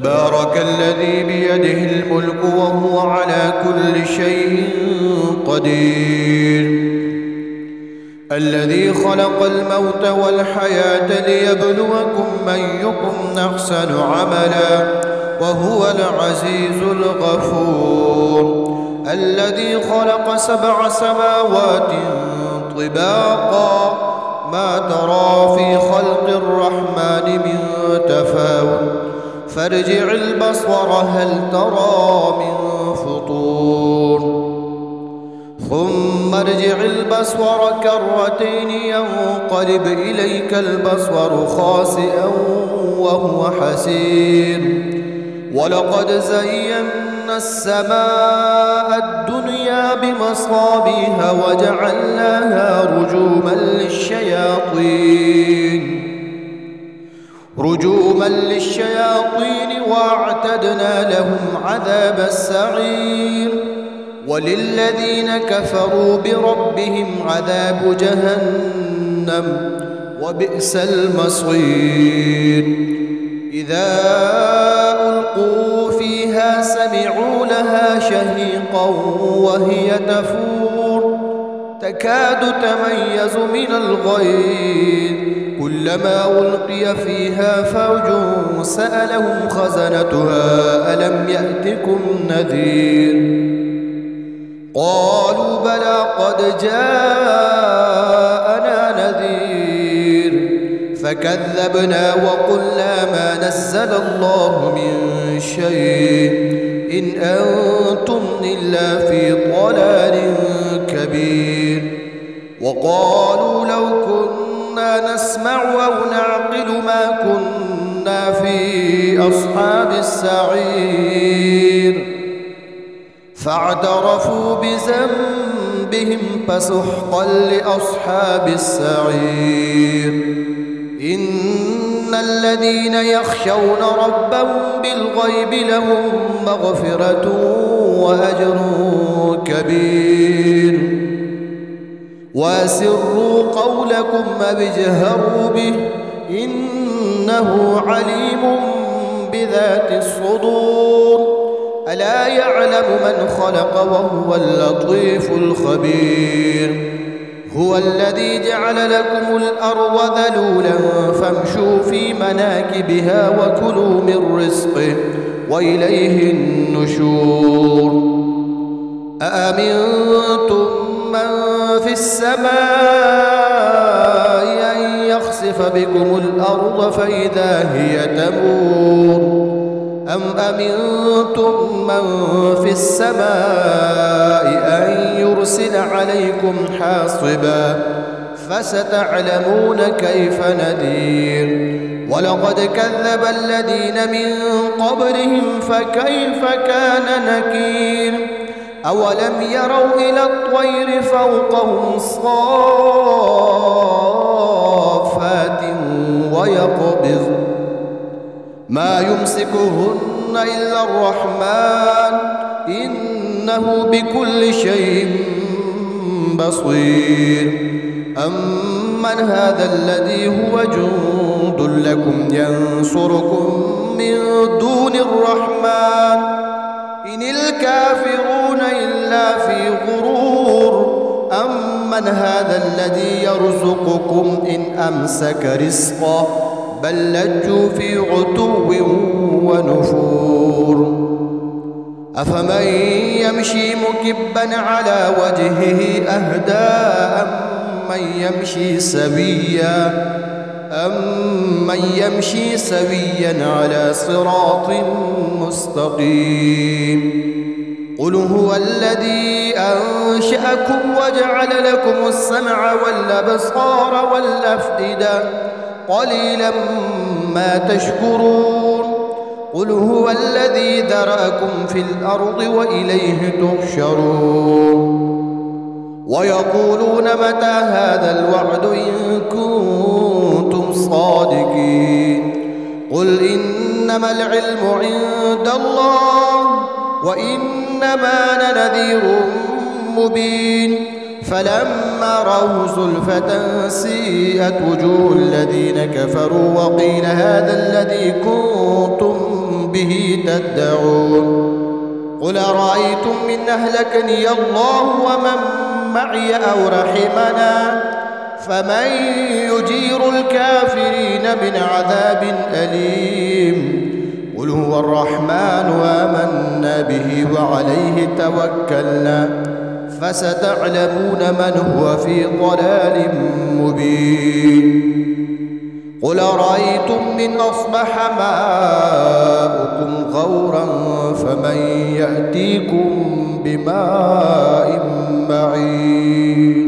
تبارك الذي بيده الملك وهو على كل شيء قدير الذي خلق الموت والحياة ليبلوكم أيكم أحسن عملا وهو العزيز الغفور الذي خلق 7 سماوات طباقا ما ترى في خلق الرحمن من تفاوت فارجع البصر هل ترى من فطور ثم ارجع البصر كرتين ينقلب إليك البصر خاسئا وهو حسير ولقد زينا السماء الدنيا بمصابيح وجعلناها رجوما للشياطين واعتدنا لهم عذاب السعير وللذين كفروا بربهم عذاب جهنم وبئس المصير إذا ألقوا فيها سمعوا لها شهيقا وهي تفور تكاد تميز من الغيظ كلما ألقي فيها فوج سألهم خزنتها ألم يأتكم نذير قالوا بلى قد جاءنا نذير فكذبنا وقلنا ما نزل الله من شيء إن أنتم إلا في ضلال كبير وقالوا لو كنا نسمع أو نعقل ما كنا في أصحاب السعير فاعترفوا بذنبهم فسحقا لأصحاب السعير إن الذين يخشون ربهم بالغيب لهم مغفرة وأجر كبير وأسروا قولكم أو اجهروا به إنه عليم بذات الصدور ألا يعلم من خلق وهو اللطيف الخبير هو الذي جعل لكم الأرض ذلولا فامشوا في مناكبها وكلوا من رزقه وإليه النشور أأمنتم من في السماء أن يخسف بكم الأرض فإذا هي تمور أم أمنتم من في السماء أن يرسل عليكم حاصبا فستعلمون كيف نذير ولقد كذب الذين من قبلهم فكيف كان نكير أولم يروا إلى الطير فوقهم صافات ويقبض ما يمسكهن إلا الرحمن إنه بكل شيء بصير أمن هذا الذي هو جند لكم ينصركم من دون الرحمن إن الكافرون إلا في غرور أمن هذا الذي يرزقكم إن أمسك رزقه بل لجوا في عتو ونفور أفمن يمشي مكبا على وجهه أهدى أمن يمشي سويا على صراط مستقيم قل هو الذي أنشأكم وجعل لكم السمع والأبصار والأفئدة قليلا ما تشكرون قل هو الذي ذرأكم في الأرض وإليه تحشرون ويقولون متى هذا الوعد إن كنتم صادقين قل إنما العلم عند الله وإنما أنا نذير مبين فلما رأوا زلفة سيئت وجوه الذين كفروا وقيل هذا الذي كنتم به تدعون قل أرأيتم إن أهلكني الله ومن معي أو رحمنا فمن يجير الكافرين من عذاب أليم قل هو الرحمن آمنا به وعليه توكلنا فستعلمون من هو في ضلال مبين قل أرأيتم إن أصبح ماؤكم غورا فمن يأتيكم بماء معين